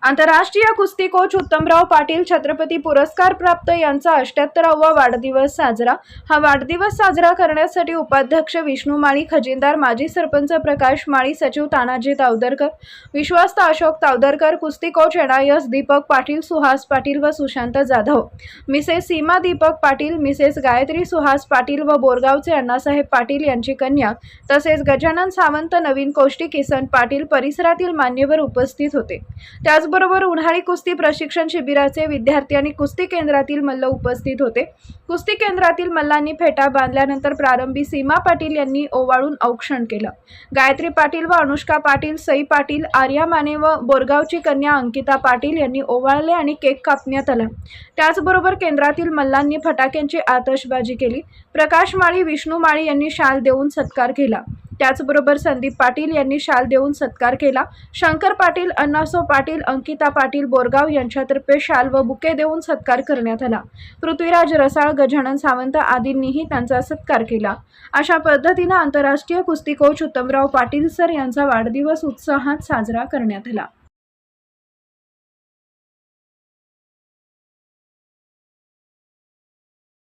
आंतरराष्ट्रीय कुस्ती कोच उत्तमराव पाटील छत्रपती पुरस्कार प्राप्त यांचा 78वा वाढदिवस साजरा। हा वाढदिवस साजरा करण्यासाठी उपाध्यक्ष विष्णू माळी, खजिनदार माजी सरपंच प्रकाश माळी, सचिव तानाजी तावदरकर, विश्वस्त अशोक तावदरकर, कुस्ती कोच NIS दीपक पाटील, सुहास पाटील व सुशांत जाधव, मिसेस सीमा दीपक पाटील, मिसेस गायत्री सुहास पाटील व बोरगावचे अण्णासाहेब पाटील यांची कन्या तसेच गजानन सावंत, नवीन कोष्टी, किसन पाटील परिसरातील मान्यवर उपस्थित होते। त्याचबरोबर उन्हाळी कुस्ती प्रशिक्षण शिबिराचे विद्यार्थी आणि कुस्ती केंद्रातील मल्ल उपस्थित होते। कुस्ती केंद्रातील मल्लांनी फेटा बांधल्यानंतर प्रारंभी सीमा पाटील यांनी ओवाळून औक्षण केलं। गायत्री पाटील व अनुष्का पाटील, सई पाटील, आर्या माने व बोरगावची कन्या अंकिता पाटील यांनी ओवाळले आणि केक कापण्यात आला। त्याचबरोबर केंद्रातील मल्लांनी फटाक्यांची आतषबाजी केली। प्रकाश माळी, विष्णू माळी यांनी शाल देऊन सत्कार केला। त्याचबरोबर संदीप पाटील यांनी शाल देऊन सत्कार केला। शंकर पाटील, अण्णासो पाटील, अंकिता पाटील बोरगाव यांच्यातर्फे शाल व बुके देऊन सत्कार करण्यात आला। पृथ्वीराज रसाळ, गजानन सावंत आदींनीही त्यांचा सत्कार केला। अशा पद्धतीने आंतरराष्ट्रीय कुस्ती कोच उत्तमराव पाटील सर यांचा वाढदिवस उत्साहात साजरा करण्यात आला।